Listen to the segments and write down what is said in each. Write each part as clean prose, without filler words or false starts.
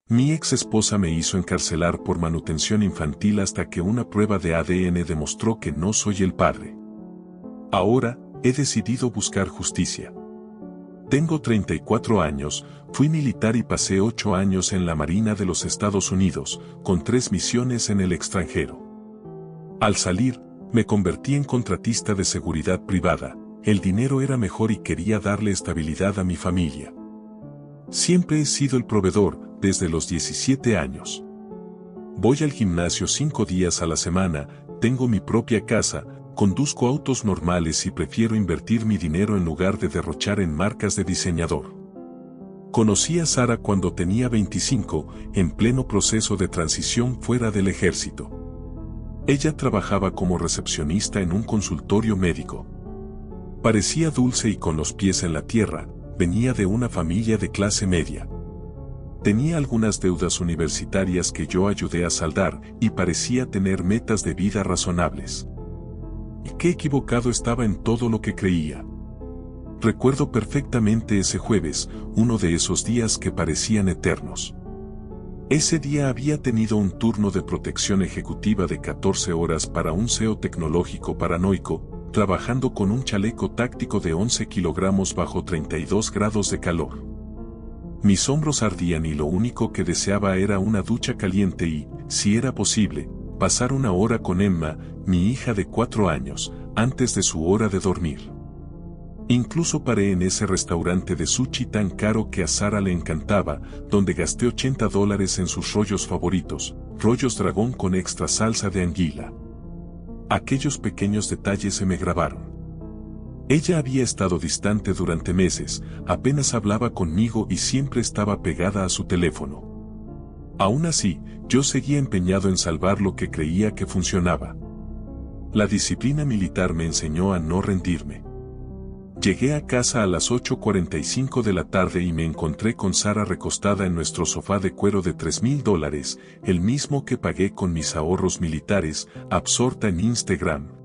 Mi ex esposa me hizo encarcelar por manutención infantil hasta que una prueba de ADN demostró que no soy el padre. Ahora, he decidido buscar justicia. Tengo 34 años, fui militar y pasé 8 años en la Marina de los Estados Unidos, con 3 misiones en el extranjero. Al salir, me convertí en contratista de seguridad privada, el dinero era mejor y quería darle estabilidad a mi familia. Siempre he sido el proveedor, desde los 17 años. Voy al gimnasio 5 días a la semana, tengo mi propia casa, conduzco autos normales y prefiero invertir mi dinero en lugar de derrochar en marcas de diseñador. Conocí a Sara cuando tenía 25, en pleno proceso de transición fuera del ejército. Ella trabajaba como recepcionista en un consultorio médico. Parecía dulce y con los pies en la tierra, venía de una familia de clase media. Tenía algunas deudas universitarias que yo ayudé a saldar y parecía tener metas de vida razonables. Y qué equivocado estaba en todo lo que creía. Recuerdo perfectamente ese jueves, uno de esos días que parecían eternos. Ese día había tenido un turno de protección ejecutiva de 14 horas para un CEO tecnológico paranoico, trabajando con un chaleco táctico de 11 kilogramos bajo 32 grados de calor. Mis hombros ardían y lo único que deseaba era una ducha caliente y, si era posible, pasar una hora con Emma, mi hija de 4 años, antes de su hora de dormir. Incluso paré en ese restaurante de sushi tan caro que a Sara le encantaba, donde gasté $80 en sus rollos favoritos, rollos dragón con extra salsa de anguila. Aquellos pequeños detalles se me grabaron. Ella había estado distante durante meses, apenas hablaba conmigo y siempre estaba pegada a su teléfono. Aún así, yo seguía empeñado en salvar lo que creía que funcionaba. La disciplina militar me enseñó a no rendirme. Llegué a casa a las 8:45 de la tarde y me encontré con Sara recostada en nuestro sofá de cuero de $3,000, el mismo que pagué con mis ahorros militares, absorta en Instagram.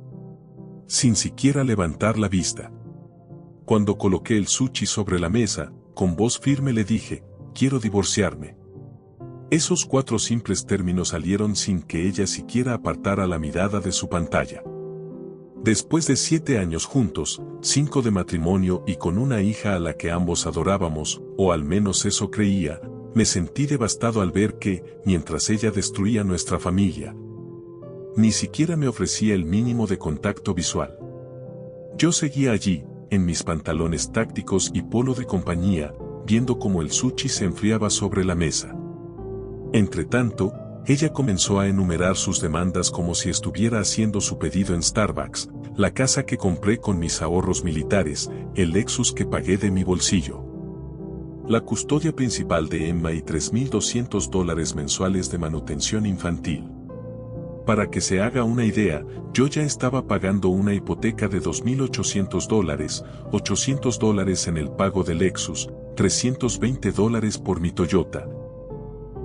Sin siquiera levantar la vista. Cuando coloqué el sushi sobre la mesa, con voz firme le dije, quiero divorciarme. Esos 4 simples términos salieron sin que ella siquiera apartara la mirada de su pantalla. Después de 7 años juntos, 5 de matrimonio y con una hija a la que ambos adorábamos, o al menos eso creía, me sentí devastado al ver que, mientras ella destruía nuestra familia, ni siquiera me ofrecía el mínimo de contacto visual. Yo seguía allí, en mis pantalones tácticos y polo de compañía, viendo cómo el sushi se enfriaba sobre la mesa. Entretanto, ella comenzó a enumerar sus demandas como si estuviera haciendo su pedido en Starbucks, la casa que compré con mis ahorros militares, el Lexus que pagué de mi bolsillo, la custodia principal de Emma y $3,200 mensuales de manutención infantil. Para que se haga una idea, yo ya estaba pagando una hipoteca de $2,800, $800 en el pago del Lexus, $320 por mi Toyota,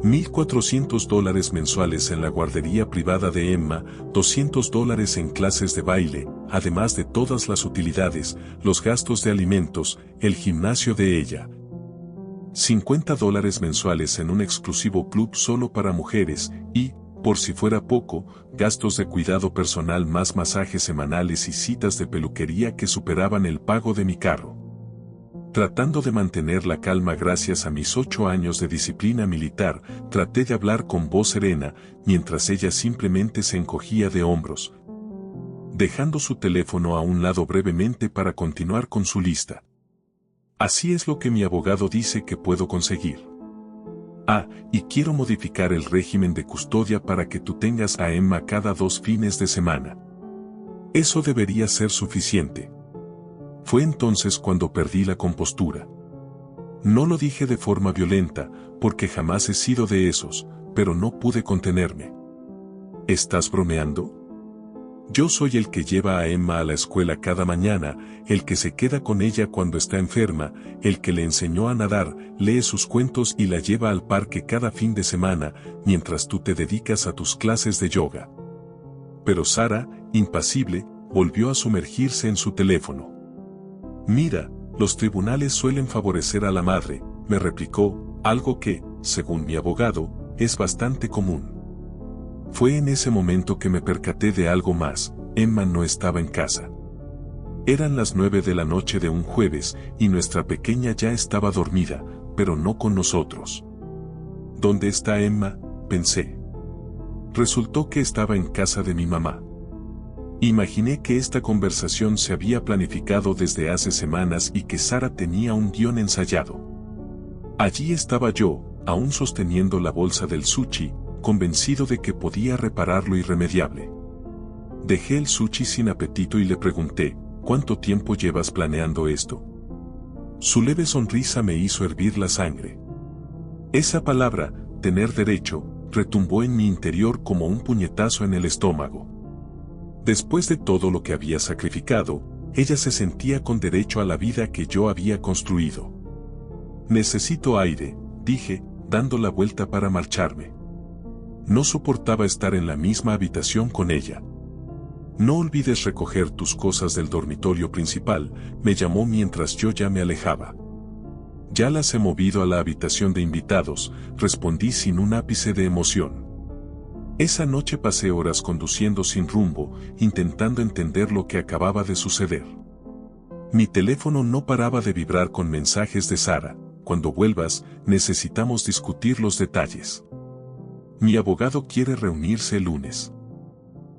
$1,400 mensuales en la guardería privada de Emma, $200 en clases de baile, además de todas las utilidades, los gastos de alimentos, el gimnasio de ella, $50 mensuales en un exclusivo club solo para mujeres y, por si fuera poco, gastos de cuidado personal más masajes semanales y citas de peluquería que superaban el pago de mi carro. Tratando de mantener la calma gracias a mis 8 años de disciplina militar, traté de hablar con voz serena, mientras ella simplemente se encogía de hombros, dejando su teléfono a un lado brevemente para continuar con su lista. Así es lo que mi abogado dice que puedo conseguir. Y quiero modificar el régimen de custodia para que tú tengas a Emma cada 2 fines de semana. Eso debería ser suficiente. Fue entonces cuando perdí la compostura. No lo dije de forma violenta, porque jamás he sido de esos, pero no pude contenerme. ¿Estás bromeando? Yo soy el que lleva a Emma a la escuela cada mañana, el que se queda con ella cuando está enferma, el que le enseñó a nadar, lee sus cuentos y la lleva al parque cada fin de semana, mientras tú te dedicas a tus clases de yoga. Pero Sara, impasible, volvió a sumergirse en su teléfono. Mira, los tribunales suelen favorecer a la madre, me replicó, algo que, según mi abogado, es bastante común. Fue en ese momento que me percaté de algo más: Emma no estaba en casa. Eran las 9 de la noche de un jueves y nuestra pequeña ya estaba dormida, pero no con nosotros. ¿Dónde está Emma?, pensé. Resultó que estaba en casa de mi mamá. Imaginé que esta conversación se había planificado desde hace semanas y que Sara tenía un guión ensayado. Allí estaba yo, aún sosteniendo la bolsa del sushi, convencido de que podía reparar lo irremediable. Dejé el sushi sin apetito y le pregunté: ¿cuánto tiempo llevas planeando esto? Su leve sonrisa me hizo hervir la sangre. Esa palabra, tener derecho, retumbó en mi interior como un puñetazo en el estómago. Después de todo lo que había sacrificado, ella se sentía con derecho a la vida que yo había construido. Necesito aire, dije, dando la vuelta para marcharme. No soportaba estar en la misma habitación con ella. No olvides recoger tus cosas del dormitorio principal, me llamó mientras yo ya me alejaba. Ya las he movido a la habitación de invitados, respondí sin un ápice de emoción. Esa noche pasé horas conduciendo sin rumbo, intentando entender lo que acababa de suceder. Mi teléfono no paraba de vibrar con mensajes de Sara: cuando vuelvas, necesitamos discutir los detalles. Mi abogado quiere reunirse el lunes.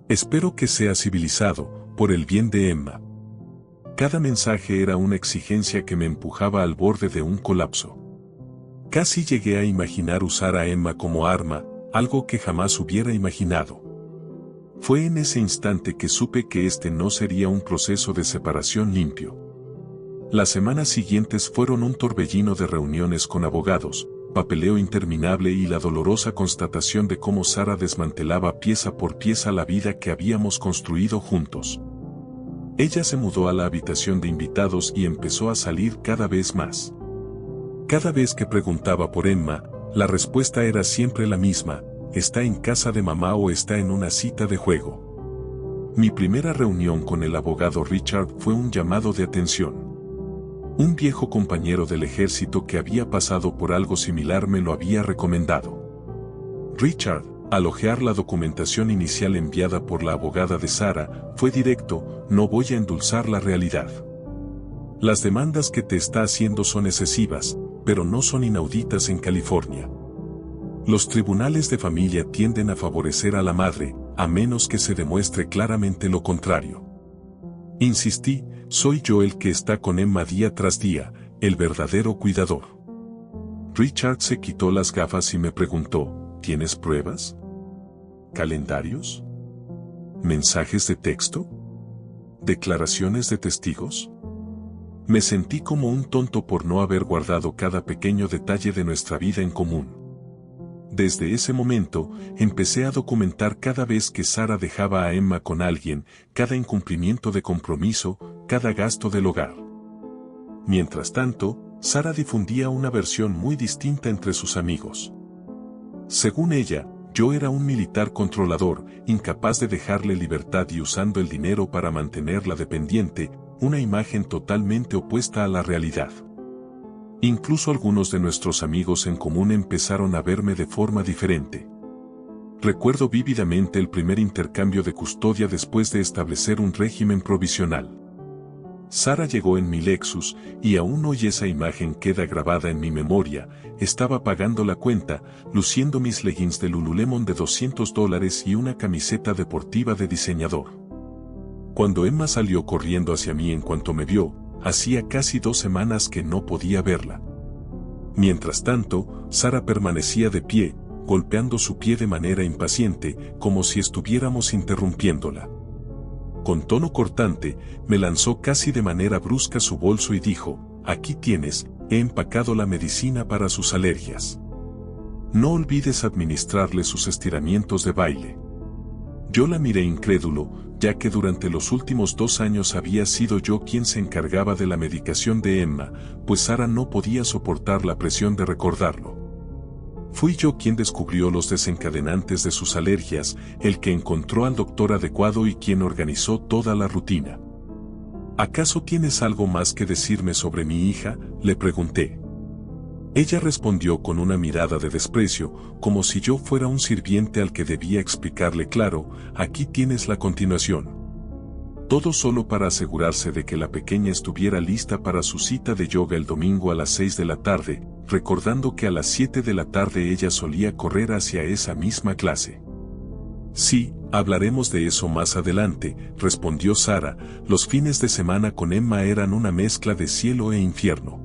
Espero que sea civilizado, por el bien de Emma. Cada mensaje era una exigencia que me empujaba al borde de un colapso. Casi llegué a imaginar usar a Emma como arma, algo que jamás hubiera imaginado. Fue en ese instante que supe que este no sería un proceso de separación limpio. Las semanas siguientes fueron un torbellino de reuniones con abogados, papeleo interminable y la dolorosa constatación de cómo Sara desmantelaba pieza por pieza la vida que habíamos construido juntos. Ella se mudó a la habitación de invitados y empezó a salir cada vez más. Cada vez que preguntaba por Emma, la respuesta era siempre la misma: está en casa de mamá o está en una cita de juego. Mi primera reunión con el abogado Richard fue un llamado de atención. Un viejo compañero del ejército que había pasado por algo similar me lo había recomendado. Richard, al hojear la documentación inicial enviada por la abogada de Sara, fue directo: no voy a endulzar la realidad. Las demandas que te está haciendo son excesivas, pero no son inauditas en California. Los tribunales de familia tienden a favorecer a la madre, a menos que se demuestre claramente lo contrario. Insistí: soy yo el que está con Emma día tras día, el verdadero cuidador. Richard se quitó las gafas y me preguntó: ¿tienes pruebas? ¿Calendarios? ¿Mensajes de texto? ¿Declaraciones de testigos? Me sentí como un tonto por no haber guardado cada pequeño detalle de nuestra vida en común. Desde ese momento, empecé a documentar cada vez que Sara dejaba a Emma con alguien, cada incumplimiento de compromiso, cada gasto del hogar. Mientras tanto, Sara difundía una versión muy distinta entre sus amigos. Según ella, yo era un militar controlador, incapaz de dejarle libertad y usando el dinero para mantenerla dependiente, una imagen totalmente opuesta a la realidad. Incluso algunos de nuestros amigos en común empezaron a verme de forma diferente. Recuerdo vívidamente el primer intercambio de custodia después de establecer un régimen provisional. Sara llegó en mi Lexus, y aún hoy esa imagen queda grabada en mi memoria. Estaba pagando la cuenta, luciendo mis leggings de Lululemon de $200 y una camiseta deportiva de diseñador. Cuando Emma salió corriendo hacia mí en cuanto me vio, hacía casi 2 semanas que no podía verla. Mientras tanto, Sara permanecía de pie, golpeando su pie de manera impaciente, como si estuviéramos interrumpiéndola. Con tono cortante, me lanzó casi de manera brusca su bolso y dijo: aquí tienes, he empacado la medicina para sus alergias. No olvides administrarle sus estiramientos de baile. Yo la miré incrédulo, ya que durante los últimos 2 años había sido yo quien se encargaba de la medicación de Emma, pues Sara no podía soportar la presión de recordarlo. Fui yo quien descubrió los desencadenantes de sus alergias, el que encontró al doctor adecuado y quien organizó toda la rutina. ¿Acaso tienes algo más que decirme sobre mi hija?, le pregunté. Ella respondió con una mirada de desprecio, como si yo fuera un sirviente al que debía explicarle claro, aquí tienes la continuación. Todo solo para asegurarse de que la pequeña estuviera lista para su cita de yoga el domingo a las 6 de la tarde, recordando que a las 7 de la tarde ella solía correr hacia esa misma clase. Sí, hablaremos de eso más adelante, respondió Sara. Los fines de semana con Emma eran una mezcla de cielo e infierno.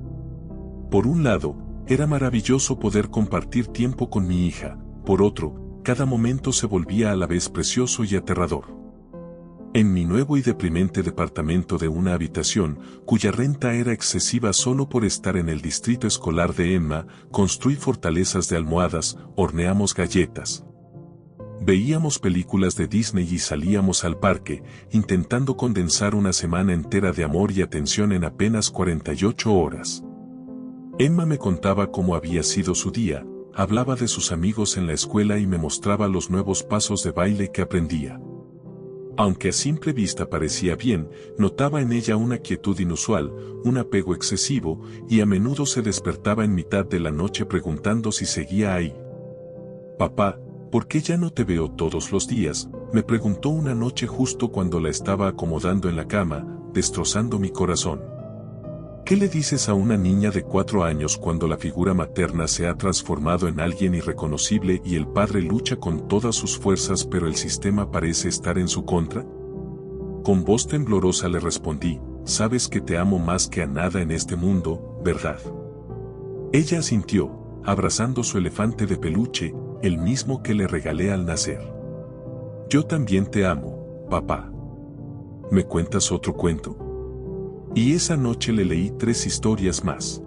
Por un lado, era maravilloso poder compartir tiempo con mi hija, por otro, cada momento se volvía a la vez precioso y aterrador. En mi nuevo y deprimente departamento de una habitación, cuya renta era excesiva solo por estar en el distrito escolar de Emma, construí fortalezas de almohadas, horneamos galletas. Veíamos películas de Disney y salíamos al parque, intentando condensar una semana entera de amor y atención en apenas 48 horas. Emma me contaba cómo había sido su día, hablaba de sus amigos en la escuela y me mostraba los nuevos pasos de baile que aprendía. Aunque a simple vista parecía bien, notaba en ella una quietud inusual, un apego excesivo, y a menudo se despertaba en mitad de la noche preguntando si seguía ahí. «Papá, ¿por qué ya no te veo todos los días?», me preguntó una noche justo cuando la estaba acomodando en la cama, destrozando mi corazón. ¿Qué le dices a una niña de 4 años cuando la figura materna se ha transformado en alguien irreconocible y el padre lucha con todas sus fuerzas pero el sistema parece estar en su contra? Con voz temblorosa le respondí, «Sabes que te amo más que a nada en este mundo, ¿verdad?». Ella asintió, abrazando su elefante de peluche, el mismo que le regalé al nacer. «Yo también te amo, papá. ¿Me cuentas otro cuento?». Y esa noche le leí 3 historias más.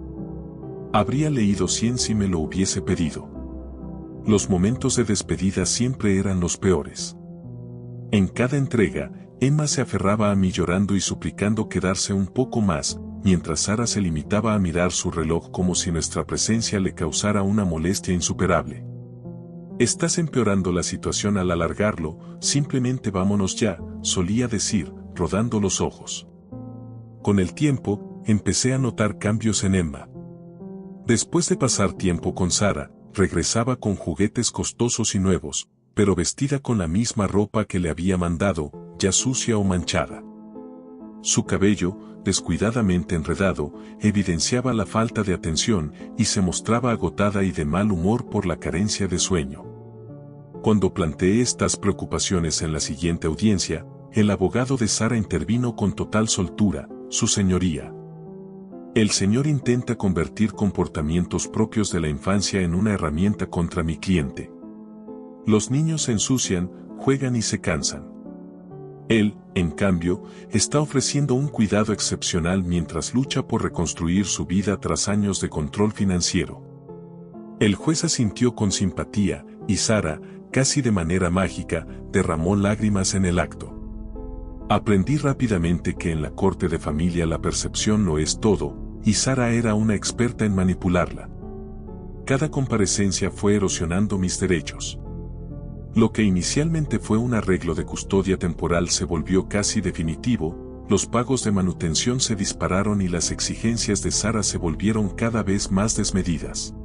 Habría leído 100 si me lo hubiese pedido. Los momentos de despedida siempre eran los peores. En cada entrega, Emma se aferraba a mí llorando y suplicando quedarse un poco más, mientras Sara se limitaba a mirar su reloj como si nuestra presencia le causara una molestia insuperable. «Estás empeorando la situación al alargarlo, simplemente vámonos ya», solía decir, rodando los ojos. Con el tiempo, empecé a notar cambios en Emma. Después de pasar tiempo con Sara, regresaba con juguetes costosos y nuevos, pero vestida con la misma ropa que le había mandado, ya sucia o manchada. Su cabello, descuidadamente enredado, evidenciaba la falta de atención y se mostraba agotada y de mal humor por la carencia de sueño. Cuando planteé estas preocupaciones en la siguiente audiencia, el abogado de Sara intervino con total soltura. «Su señoría. El señor intenta convertir comportamientos propios de la infancia en una herramienta contra mi cliente. Los niños se ensucian, juegan y se cansan. Él, en cambio, está ofreciendo un cuidado excepcional mientras lucha por reconstruir su vida tras años de control financiero». El juez asintió con simpatía, y Sara, casi de manera mágica, derramó lágrimas en el acto. Aprendí rápidamente que en la corte de familia la percepción lo es todo, y Sara era una experta en manipularla. Cada comparecencia fue erosionando mis derechos. Lo que inicialmente fue un arreglo de custodia temporal se volvió casi definitivo, los pagos de manutención se dispararon y las exigencias de Sara se volvieron cada vez más desmedidas.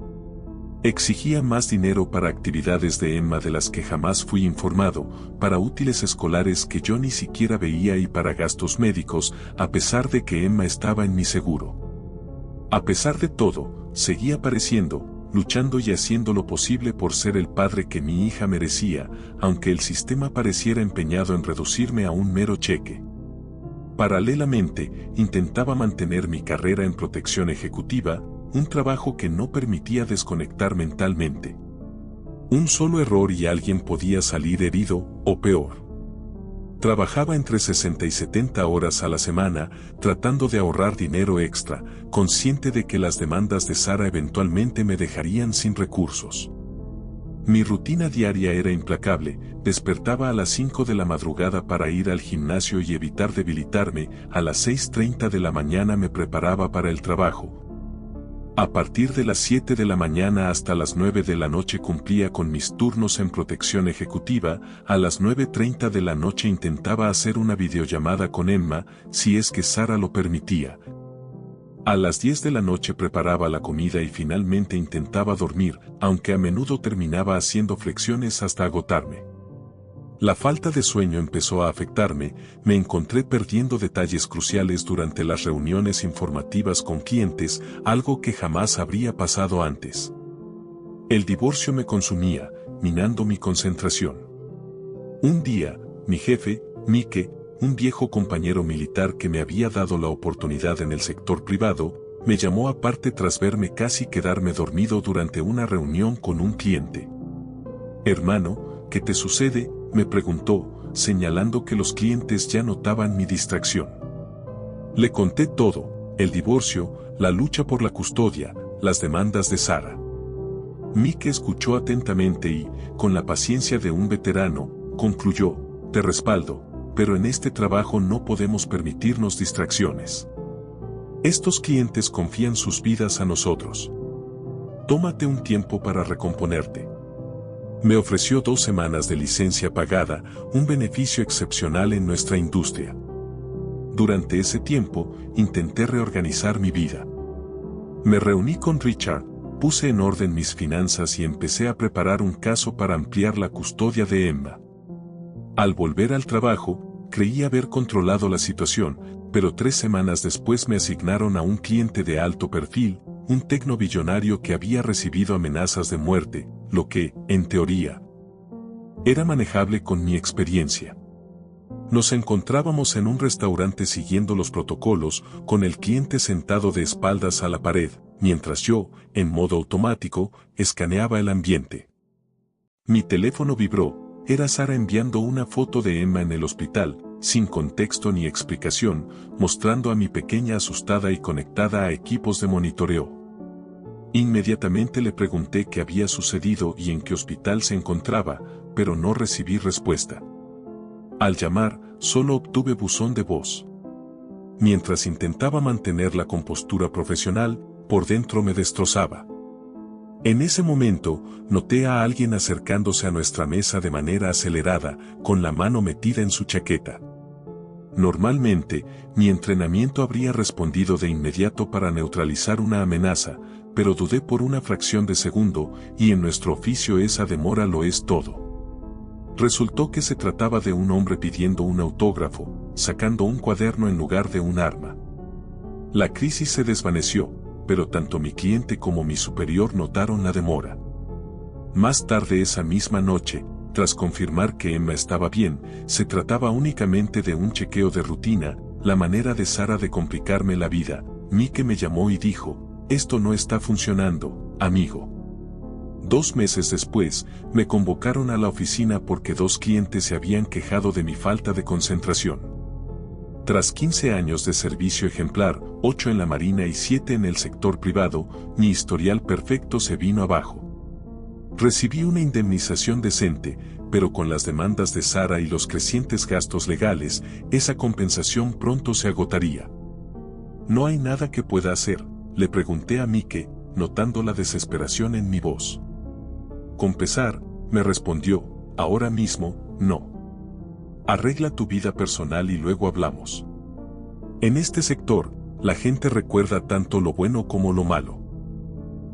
Exigía más dinero para actividades de Emma de las que jamás fui informado, para útiles escolares que yo ni siquiera veía y para gastos médicos, a pesar de que Emma estaba en mi seguro. A pesar de todo, seguía apareciendo, luchando y haciendo lo posible por ser el padre que mi hija merecía, aunque el sistema pareciera empeñado en reducirme a un mero cheque. Paralelamente, intentaba mantener mi carrera en protección ejecutiva, un trabajo que no permitía desconectar mentalmente. Un solo error y alguien podía salir herido, o peor. Trabajaba entre 60 y 70 horas a la semana, tratando de ahorrar dinero extra, consciente de que las demandas de Sara eventualmente me dejarían sin recursos. Mi rutina diaria era implacable, despertaba a las 5 de la madrugada para ir al gimnasio y evitar debilitarme, a las 6:30 de la mañana me preparaba para el trabajo. A partir de las 7 de la mañana hasta las 9 de la noche cumplía con mis turnos en protección ejecutiva, a las 9:30 de la noche intentaba hacer una videollamada con Emma, si es que Sara lo permitía. A las 10 de la noche preparaba la comida y finalmente intentaba dormir, aunque a menudo terminaba haciendo flexiones hasta agotarme. La falta de sueño empezó a afectarme, me encontré perdiendo detalles cruciales durante las reuniones informativas con clientes, algo que jamás habría pasado antes. El divorcio me consumía, minando mi concentración. Un día, mi jefe, Mike, un viejo compañero militar que me había dado la oportunidad en el sector privado, me llamó aparte tras verme casi quedarme dormido durante una reunión con un cliente. «Hermano, ¿qué te sucede?», me preguntó, señalando que los clientes ya notaban mi distracción. Le conté todo: el divorcio, la lucha por la custodia, las demandas de Sara. Mike escuchó atentamente y, con la paciencia de un veterano, concluyó: «Te respaldo, pero en este trabajo no podemos permitirnos distracciones. Estos clientes confían sus vidas a nosotros. Tómate un tiempo para recomponerte». Me ofreció 2 semanas de licencia pagada, un beneficio excepcional en nuestra industria. Durante ese tiempo, intenté reorganizar mi vida. Me reuní con Richard, puse en orden mis finanzas y empecé a preparar un caso para ampliar la custodia de Emma. Al volver al trabajo, creí haber controlado la situación, pero 3 semanas después me asignaron a un cliente de alto perfil, un tecnobillonario que había recibido amenazas de muerte, lo que, en teoría, era manejable con mi experiencia. Nos encontrábamos en un restaurante siguiendo los protocolos, con el cliente sentado de espaldas a la pared, mientras yo, en modo automático, escaneaba el ambiente. Mi teléfono vibró, era Sara enviando una foto de Emma en el hospital, sin contexto ni explicación, mostrando a mi pequeña asustada y conectada a equipos de monitoreo. Inmediatamente le pregunté qué había sucedido y en qué hospital se encontraba, pero no recibí respuesta. Al llamar, solo obtuve buzón de voz. Mientras intentaba mantener la compostura profesional, por dentro me destrozaba. En ese momento, noté a alguien acercándose a nuestra mesa de manera acelerada, con la mano metida en su chaqueta. Normalmente, mi entrenamiento habría respondido de inmediato para neutralizar una amenaza, pero dudé por una fracción de segundo, y en nuestro oficio esa demora lo es todo. Resultó que se trataba de un hombre pidiendo un autógrafo, sacando un cuaderno en lugar de un arma. La crisis se desvaneció, pero tanto mi cliente como mi superior notaron la demora. Más tarde esa misma noche, tras confirmar que Emma estaba bien, se trataba únicamente de un chequeo de rutina, la manera de Sara de complicarme la vida, Mike me llamó y dijo: «Esto no está funcionando, amigo». 2 meses después, me convocaron a la oficina porque 2 clientes se habían quejado de mi falta de concentración. Tras 15 años de servicio ejemplar, 8 en la Marina y 7 en el sector privado, mi historial perfecto se vino abajo. Recibí una indemnización decente, pero con las demandas de Sara y los crecientes gastos legales, esa compensación pronto se agotaría. «¿No hay nada que pueda hacer?», le pregunté a Mike, notando la desesperación en mi voz. «Con pesar», me respondió, «ahora mismo, no. Arregla tu vida personal y luego hablamos». En este sector, la gente recuerda tanto lo bueno como lo malo.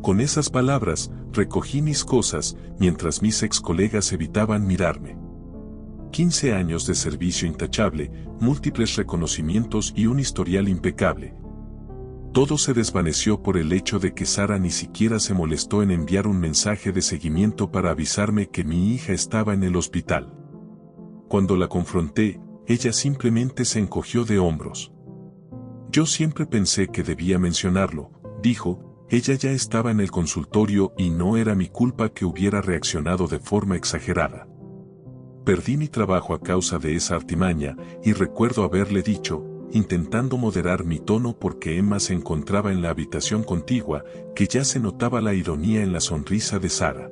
Con esas palabras, recogí mis cosas, mientras mis ex colegas evitaban mirarme. 15 años de servicio intachable, múltiples reconocimientos y un historial impecable. Todo se desvaneció por el hecho de que Sara ni siquiera se molestó en enviar un mensaje de seguimiento para avisarme que mi hija estaba en el hospital. Cuando la confronté, ella simplemente se encogió de hombros. «Yo siempre pensé que debía mencionarlo», dijo. «Ella ya estaba en el consultorio y no era mi culpa que hubiera reaccionado de forma exagerada. Perdí mi trabajo a causa de esa artimaña, y recuerdo haberle dicho, intentando moderar mi tono porque Emma se encontraba en la habitación contigua, que ya se notaba la ironía en la sonrisa de Sara.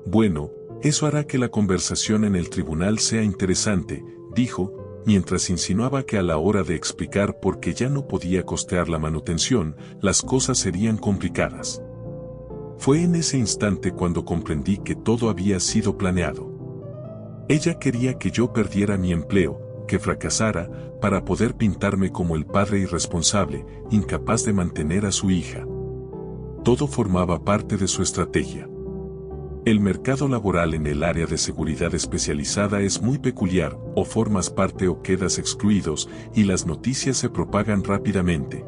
Bueno, eso hará que la conversación en el tribunal sea interesante», dijo, mientras insinuaba que a la hora de explicar por qué ya no podía costear la manutención, las cosas serían complicadas. Fue en ese instante cuando comprendí que todo había sido planeado. Ella quería que yo perdiera mi empleo, que fracasara, para poder pintarme como el padre irresponsable, incapaz de mantener a su hija. Todo formaba parte de su estrategia. El mercado laboral en el área de seguridad especializada es muy peculiar, o formas parte o quedas excluidos, y las noticias se propagan rápidamente.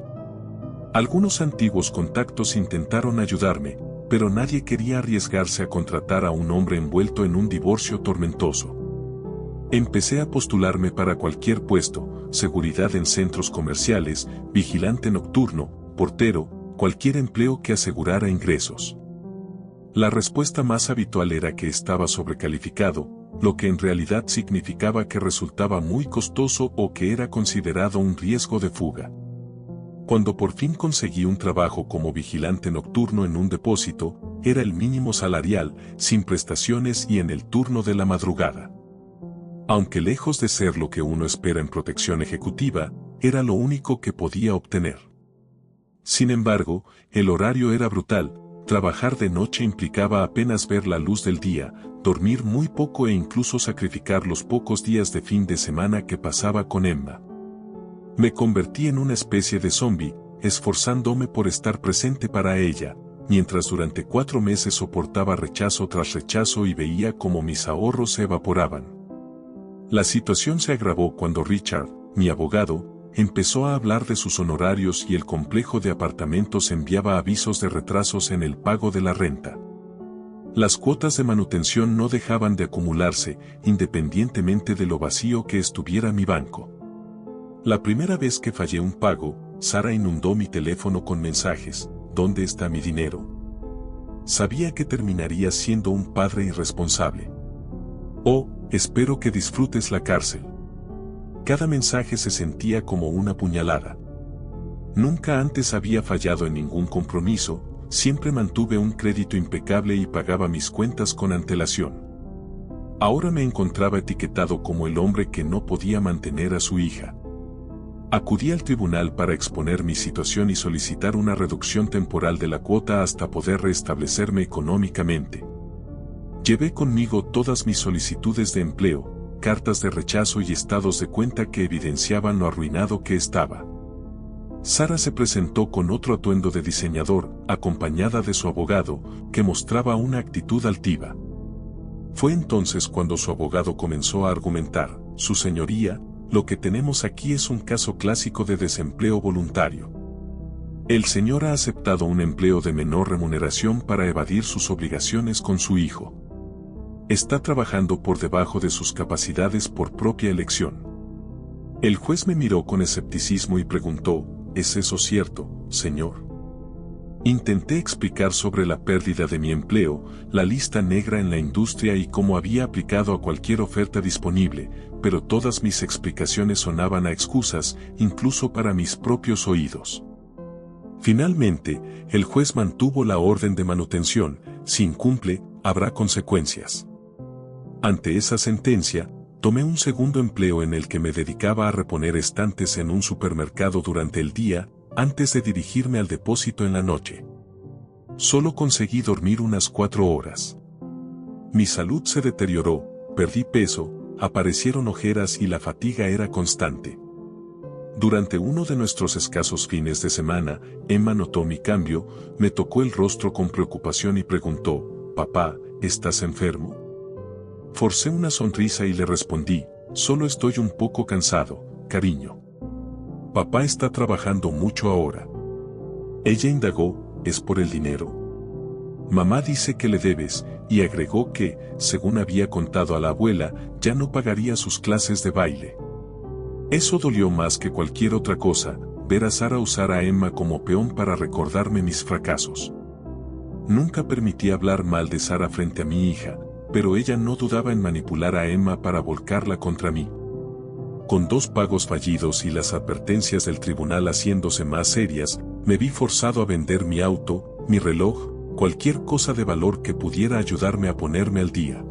Algunos antiguos contactos intentaron ayudarme, pero nadie quería arriesgarse a contratar a un hombre envuelto en un divorcio tormentoso. Empecé a postularme para cualquier puesto, seguridad en centros comerciales, vigilante nocturno, portero, cualquier empleo que asegurara ingresos. La respuesta más habitual era que estaba sobrecalificado, lo que en realidad significaba que resultaba muy costoso o que era considerado un riesgo de fuga. Cuando por fin conseguí un trabajo como vigilante nocturno en un depósito, era el mínimo salarial, sin prestaciones y en el turno de la madrugada. Aunque lejos de ser lo que uno espera en protección ejecutiva, era lo único que podía obtener. Sin embargo, el horario era brutal, trabajar de noche implicaba apenas ver la luz del día, dormir muy poco e incluso sacrificar los pocos días de fin de semana que pasaba con Emma. Me convertí en una especie de zombie, esforzándome por estar presente para ella, mientras durante 4 meses soportaba rechazo tras rechazo y veía cómo mis ahorros se evaporaban. La situación se agravó cuando Richard, mi abogado, empezó a hablar de sus honorarios y el complejo de apartamentos enviaba avisos de retrasos en el pago de la renta. Las cuotas de manutención no dejaban de acumularse, independientemente de lo vacío que estuviera mi banco. La primera vez que fallé un pago, Sara inundó mi teléfono con mensajes: ¿dónde está mi dinero? Sabía que terminaría siendo un padre irresponsable. Oh, espero que disfrutes la cárcel. Cada mensaje se sentía como una puñalada. Nunca antes había fallado en ningún compromiso, siempre mantuve un crédito impecable y pagaba mis cuentas con antelación. Ahora me encontraba etiquetado como el hombre que no podía mantener a su hija. Acudí al tribunal para exponer mi situación y solicitar una reducción temporal de la cuota hasta poder restablecerme económicamente. Llevé conmigo todas mis solicitudes de empleo, cartas de rechazo y estados de cuenta que evidenciaban lo arruinado que estaba. Sara se presentó con otro atuendo de diseñador, acompañada de su abogado, que mostraba una actitud altiva. Fue entonces cuando su abogado comenzó a argumentar: Su señoría, lo que tenemos aquí es un caso clásico de desempleo voluntario. El señor ha aceptado un empleo de menor remuneración para evadir sus obligaciones con su hijo. Está trabajando por debajo de sus capacidades por propia elección. El juez me miró con escepticismo y preguntó: ¿Es eso cierto, señor? Intenté explicar sobre la pérdida de mi empleo, la lista negra en la industria y cómo había aplicado a cualquier oferta disponible, pero todas mis explicaciones sonaban a excusas, incluso para mis propios oídos. Finalmente, el juez mantuvo la orden de manutención: si incumple, habrá consecuencias. Ante esa sentencia, tomé un segundo empleo en el que me dedicaba a reponer estantes en un supermercado durante el día, antes de dirigirme al depósito en la noche. Solo conseguí dormir unas 4 horas. Mi salud se deterioró, perdí peso, aparecieron ojeras y la fatiga era constante. Durante uno de nuestros escasos fines de semana, Emma notó mi cambio, me tocó el rostro con preocupación y preguntó: «Papá, ¿estás enfermo?». Forcé una sonrisa y le respondí: «Solo estoy un poco cansado, cariño». «Papá está trabajando mucho ahora». Ella indagó: «¿Es por el dinero?». «Mamá dice que le debes», y agregó que, según había contado a la abuela, ya no pagaría sus clases de baile. Eso dolió más que cualquier otra cosa, ver a Sara usar a Emma como peón para recordarme mis fracasos. Nunca permití hablar mal de Sara frente a mi hija, pero ella no dudaba en manipular a Emma para volcarla contra mí. Con 2 pagos fallidos y las advertencias del tribunal haciéndose más serias, me vi forzado a vender mi auto, mi reloj, cualquier cosa de valor que pudiera ayudarme a ponerme al día.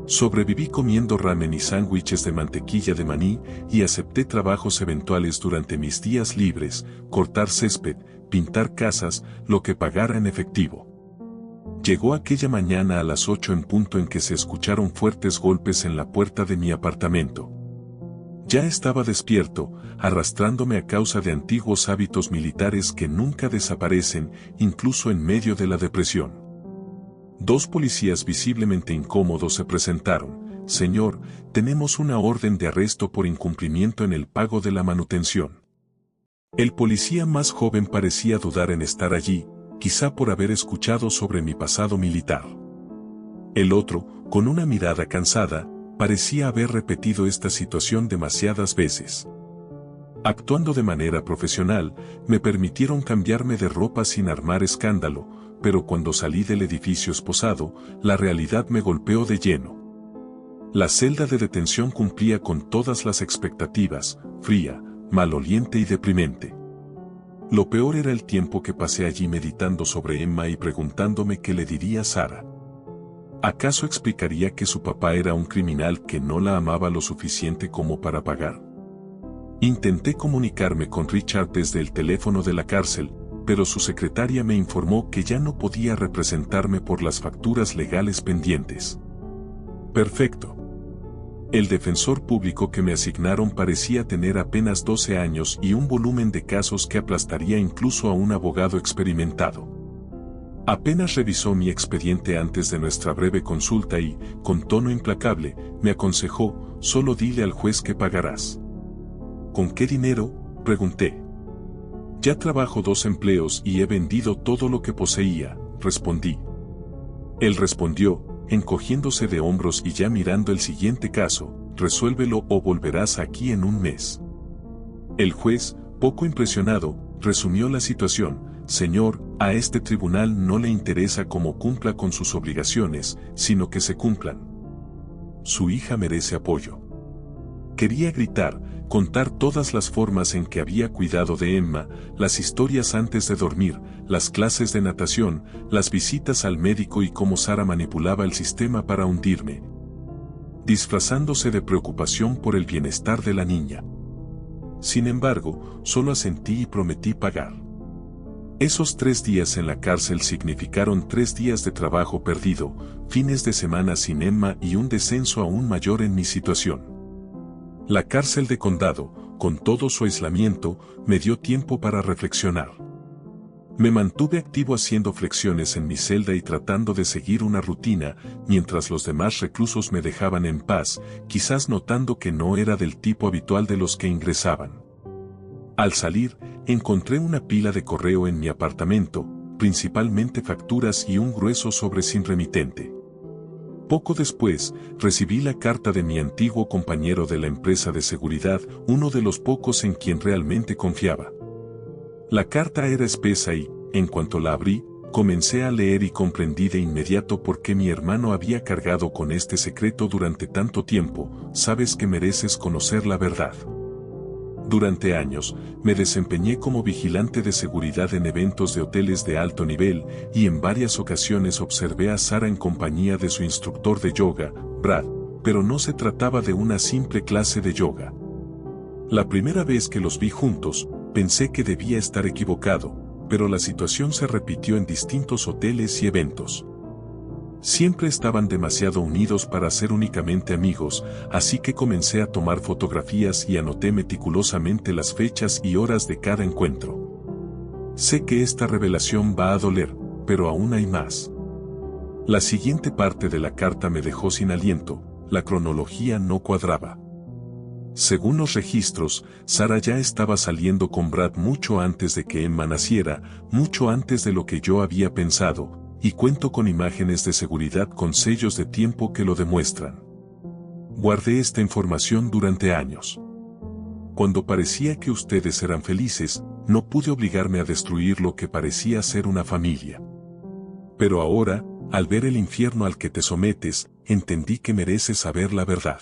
Sobreviví comiendo ramen y sándwiches de mantequilla de maní y acepté trabajos eventuales durante mis días libres: cortar césped, pintar casas, lo que pagara en efectivo. Llegó aquella mañana a las 8 en punto en que se escucharon fuertes golpes en la puerta de mi apartamento. Ya estaba despierto, arrastrándome a causa de antiguos hábitos militares que nunca desaparecen, incluso en medio de la depresión. 2 policías visiblemente incómodos se presentaron. Señor, tenemos una orden de arresto por incumplimiento en el pago de la manutención. El policía más joven parecía dudar en estar allí, quizá por haber escuchado sobre mi pasado militar. El otro, con una mirada cansada, parecía haber repetido esta situación demasiadas veces. Actuando de manera profesional, me permitieron cambiarme de ropa sin armar escándalo, pero cuando salí del edificio esposado, la realidad me golpeó de lleno. La celda de detención cumplía con todas las expectativas, fría, maloliente y deprimente. Lo peor era el tiempo que pasé allí meditando sobre Emma y preguntándome qué le diría Sara. ¿Acaso explicaría que su papá era un criminal que no la amaba lo suficiente como para pagar? Intenté comunicarme con Richard desde el teléfono de la cárcel, pero su secretaria me informó que ya no podía representarme por las facturas legales pendientes. Perfecto. El defensor público que me asignaron parecía tener apenas 12 años y un volumen de casos que aplastaría incluso a un abogado experimentado. Apenas revisó mi expediente antes de nuestra breve consulta y, con tono implacable, me aconsejó, solo dile al juez que pagarás. ¿Con qué dinero?, pregunté. Ya trabajo 2 empleos y he vendido todo lo que poseía, respondí. Él respondió, encogiéndose de hombros y ya mirando el siguiente caso, resuélvelo o volverás aquí en un mes. El juez, poco impresionado, resumió la situación. Señor, a este tribunal no le interesa cómo cumpla con sus obligaciones, sino que se cumplan. Su hija merece apoyo. Quería gritar, contar todas las formas en que había cuidado de Emma, las historias antes de dormir, las clases de natación, las visitas al médico y cómo Sara manipulaba el sistema para hundirme, disfrazándose de preocupación por el bienestar de la niña. Sin embargo, solo asentí y prometí pagar. Esos 3 días en la cárcel significaron 3 días de trabajo perdido, fines de semana sin Emma y un descenso aún mayor en mi situación. La cárcel de condado, con todo su aislamiento, me dio tiempo para reflexionar. Me mantuve activo haciendo flexiones en mi celda y tratando de seguir una rutina, mientras los demás reclusos me dejaban en paz, quizás notando que no era del tipo habitual de los que ingresaban. Al salir, encontré una pila de correo en mi apartamento, principalmente facturas y un grueso sobre sin remitente. Poco después, recibí la carta de mi antiguo compañero de la empresa de seguridad, uno de los pocos en quien realmente confiaba. La carta era espesa y, en cuanto la abrí, comencé a leer y comprendí de inmediato por qué mi hermano había cargado con este secreto durante tanto tiempo. Sabes que mereces conocer la verdad. Durante años, me desempeñé como vigilante de seguridad en eventos de hoteles de alto nivel y en varias ocasiones observé a Sara en compañía de su instructor de yoga, Brad, pero no se trataba de una simple clase de yoga. La primera vez que los vi juntos, pensé que debía estar equivocado, pero la situación se repitió en distintos hoteles y eventos. Siempre estaban demasiado unidos para ser únicamente amigos, así que comencé a tomar fotografías y anoté meticulosamente las fechas y horas de cada encuentro. Sé que esta revelación va a doler, pero aún hay más. La siguiente parte de la carta me dejó sin aliento, la cronología no cuadraba. Según los registros, Sara ya estaba saliendo con Brad mucho antes de que Emma naciera, mucho antes de lo que yo había pensado, y cuento con imágenes de seguridad con sellos de tiempo que lo demuestran. Guardé esta información durante años. Cuando parecía que ustedes eran felices, no pude obligarme a destruir lo que parecía ser una familia. Pero ahora, al ver el infierno al que te sometes, entendí que mereces saber la verdad.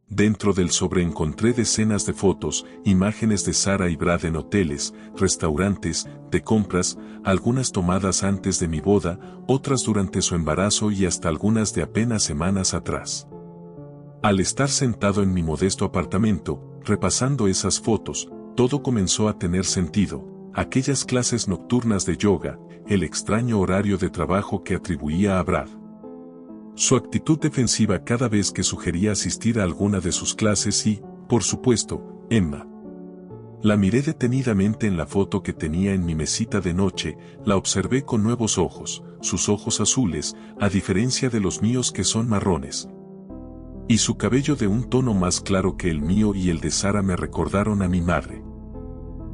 Dentro del sobre encontré decenas de fotos, imágenes de Sara y Brad en hoteles, restaurantes, de compras, algunas tomadas antes de mi boda, otras durante su embarazo y hasta algunas de apenas semanas atrás. Al estar sentado en mi modesto apartamento, repasando esas fotos, todo comenzó a tener sentido, aquellas clases nocturnas de yoga, el extraño horario de trabajo que atribuía a Brad. Su actitud defensiva cada vez que sugería asistir a alguna de sus clases y, Por supuesto, Emma. La miré detenidamente en la foto que tenía en mi mesita de noche, la observé con nuevos ojos, sus ojos azules, a diferencia de los míos que son marrones. Y su cabello de un tono más claro que el mío y el de Sara me recordaron a mi madre.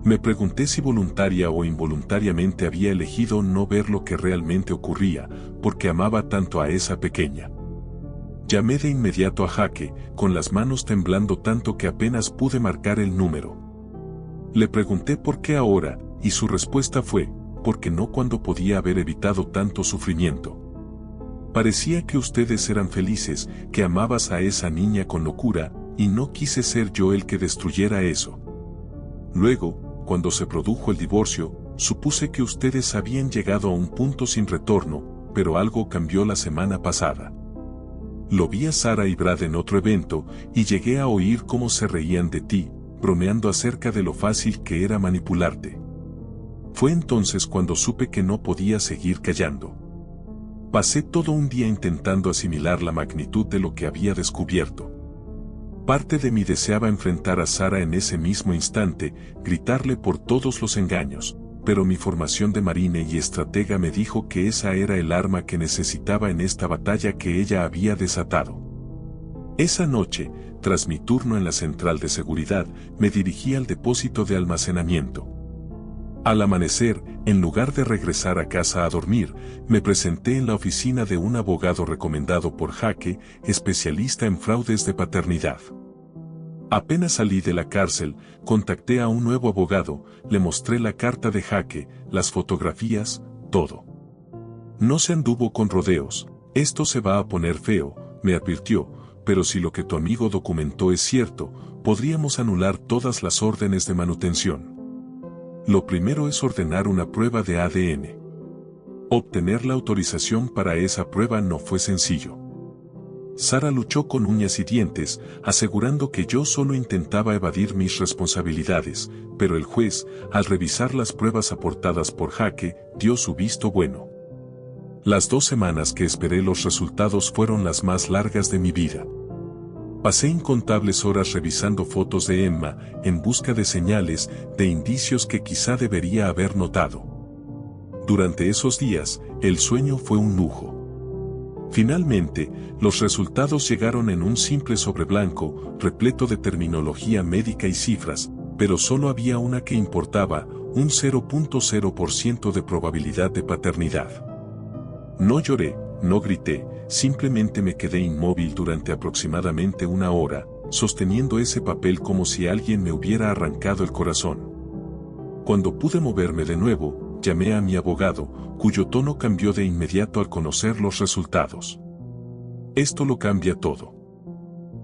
Me pregunté si voluntaria o involuntariamente había elegido no ver lo que realmente ocurría, porque amaba tanto a esa pequeña. Llamé de inmediato a Jaque, con las manos temblando tanto que apenas pude marcar el número. Le pregunté por qué ahora, y su respuesta fue, porque no cuando podía haber evitado tanto sufrimiento. Parecía que ustedes eran felices, que amabas a esa niña con locura, y no quise ser yo el que destruyera eso. Luego, cuando se produjo el divorcio, supuse que ustedes habían llegado a un punto sin retorno, pero algo cambió la semana pasada. Lo vi a Sara y Brad en otro evento, y llegué a oír cómo se reían de ti, bromeando acerca de lo fácil que era manipularte. Fue entonces cuando supe que no podía seguir callando. Pasé todo un día intentando asimilar la magnitud de lo que había descubierto. Parte de mí deseaba enfrentar a Sara en ese mismo instante, gritarle por todos los engaños, pero mi formación de marine y estratega me dijo que esa era el arma que necesitaba en esta batalla que ella había desatado. Esa noche, tras mi turno en la central de seguridad, me dirigí al depósito de almacenamiento. Al amanecer, en lugar de regresar a casa a dormir, me presenté en la oficina de un abogado recomendado por Jaque, especialista en fraudes de paternidad. Apenas salí de la cárcel, contacté a un nuevo abogado, le mostré la carta de Jaque, las fotografías, todo. No se anduvo con rodeos, esto se va a poner feo, me advirtió, pero si lo que tu amigo documentó es cierto, podríamos anular todas las órdenes de manutención. Lo primero es ordenar una prueba de ADN. Obtener la autorización para esa prueba no fue sencillo. Sara luchó con uñas y dientes, asegurando que yo solo intentaba evadir mis responsabilidades, pero el juez, al revisar las pruebas aportadas por Jaque, dio su visto bueno. Las 2 semanas que esperé los resultados fueron las más largas de mi vida. Pasé incontables horas revisando fotos de Emma, en busca de señales, de indicios que quizá debería haber notado. Durante esos días, el sueño fue un lujo. Finalmente, los resultados llegaron en un simple sobre blanco, repleto de terminología médica y cifras, pero solo había una que importaba, un 0.0% de probabilidad de paternidad. No lloré, no grité, simplemente me quedé inmóvil durante aproximadamente 1 hora, sosteniendo ese papel como si alguien me hubiera arrancado el corazón. Cuando pude moverme de nuevo, llamé a mi abogado, cuyo tono cambió de inmediato al conocer los resultados. Esto lo cambia todo.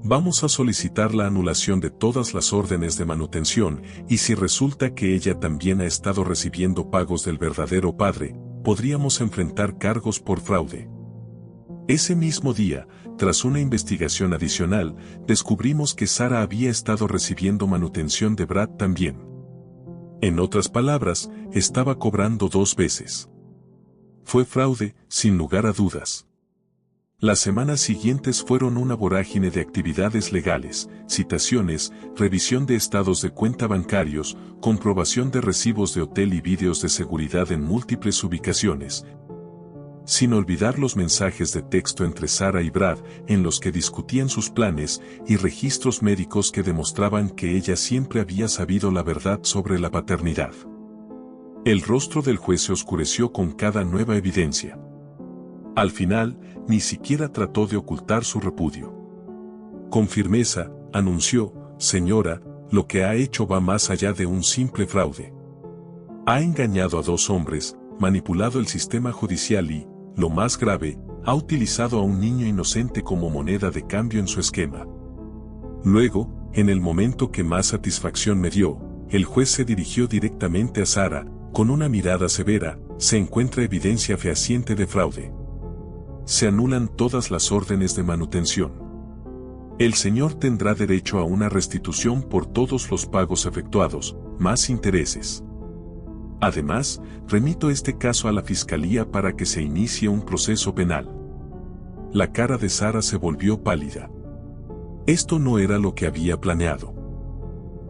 Vamos a solicitar la anulación de todas las órdenes de manutención, y si resulta que ella también ha estado recibiendo pagos del verdadero padre, podríamos enfrentar cargos por fraude. Ese mismo día, tras una investigación adicional, descubrimos que Sara había estado recibiendo manutención de Brad también. En otras palabras, estaba cobrando 2 veces. Fue fraude, sin lugar a dudas. Las semanas siguientes fueron una vorágine de actividades legales, citaciones, revisión de estados de cuenta bancarios, comprobación de recibos de hotel y vídeos de seguridad en múltiples ubicaciones. Sin olvidar los mensajes de texto entre Sara y Brad, en los que discutían sus planes, y registros médicos que demostraban que ella siempre había sabido la verdad sobre la paternidad. El rostro del juez se oscureció con cada nueva evidencia. Al final, ni siquiera trató de ocultar su repudio. Con firmeza, anunció, señora, lo que ha hecho va más allá de un simple fraude. Ha engañado a 2 hombres, manipulado el sistema judicial y, lo más grave, ha utilizado a un niño inocente como moneda de cambio en su esquema. Luego, en el momento que más satisfacción me dio, el juez se dirigió directamente a Sara, con una mirada severa, se encuentra evidencia fehaciente de fraude. Se anulan todas las órdenes de manutención. El señor tendrá derecho a una restitución por todos los pagos efectuados, más intereses. Además, remito este caso a la fiscalía para que se inicie un proceso penal. La cara de Sara se volvió pálida. Esto no era lo que había planeado.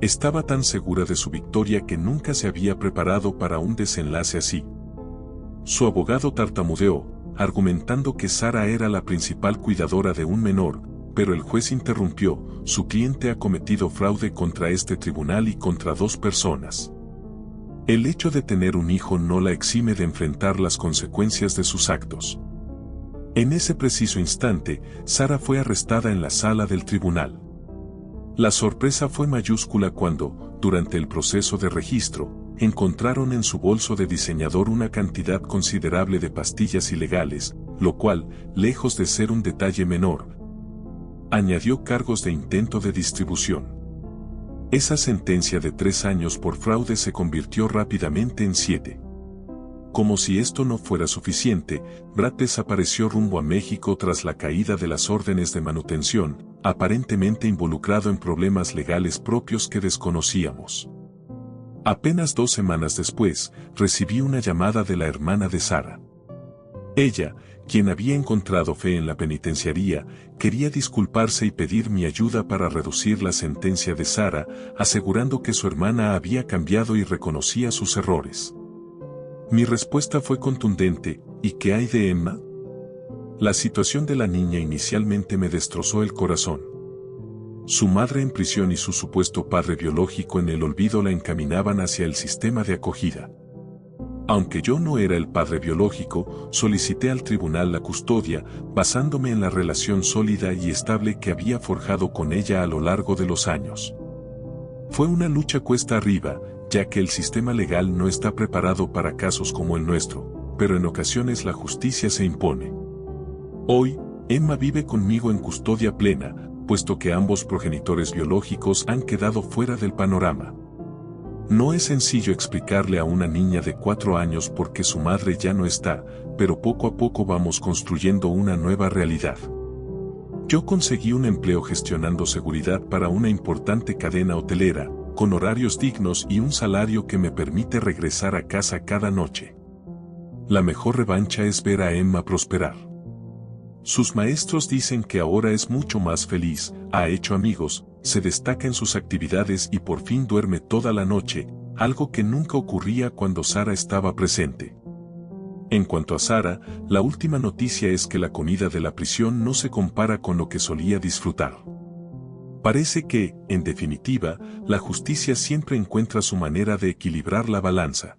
Estaba tan segura de su victoria que nunca se había preparado para un desenlace así. Su abogado tartamudeó, argumentando que Sara era la principal cuidadora de un menor, pero el juez interrumpió: su cliente ha cometido fraude contra este tribunal y contra 2 personas. El hecho de tener un hijo no la exime de enfrentar las consecuencias de sus actos. En ese preciso instante, Sara fue arrestada en la sala del tribunal. La sorpresa fue mayúscula cuando, durante el proceso de registro, encontraron en su bolso de diseñador una cantidad considerable de pastillas ilegales, lo cual, lejos de ser un detalle menor, añadió cargos de intento de distribución. Esa sentencia de 3 años por fraude se convirtió rápidamente en 7. Como si esto no fuera suficiente, Brad desapareció rumbo a México tras la caída de las órdenes de manutención, aparentemente involucrado en problemas legales propios que desconocíamos. Apenas 2 semanas después, recibí una llamada de la hermana de Sara. Ella, quien había encontrado fe en la penitenciaría, quería disculparse y pedir mi ayuda para reducir la sentencia de Sara, asegurando que su hermana había cambiado y reconocía sus errores. Mi respuesta fue contundente: ¿y qué hay de Emma? La situación de la niña inicialmente me destrozó el corazón. Su madre en prisión y su supuesto padre biológico en el olvido la encaminaban hacia el sistema de acogida. Aunque yo no era el padre biológico, solicité al tribunal la custodia, basándome en la relación sólida y estable que había forjado con ella a lo largo de los años. Fue una lucha cuesta arriba, ya que el sistema legal no está preparado para casos como el nuestro, pero en ocasiones la justicia se impone. Hoy, Emma vive conmigo en custodia plena, puesto que ambos progenitores biológicos han quedado fuera del panorama. No es sencillo explicarle a una niña de 4 años por qué su madre ya no está, pero poco a poco vamos construyendo una nueva realidad. Yo conseguí un empleo gestionando seguridad para una importante cadena hotelera, con horarios dignos y un salario que me permite regresar a casa cada noche. La mejor revancha es ver a Emma prosperar. Sus maestros dicen que ahora es mucho más feliz, ha hecho amigos, se destaca en sus actividades y por fin duerme toda la noche, algo que nunca ocurría cuando Sara estaba presente. En cuanto a Sara, la última noticia es que la comida de la prisión no se compara con lo que solía disfrutar. Parece que, en definitiva, la justicia siempre encuentra su manera de equilibrar la balanza.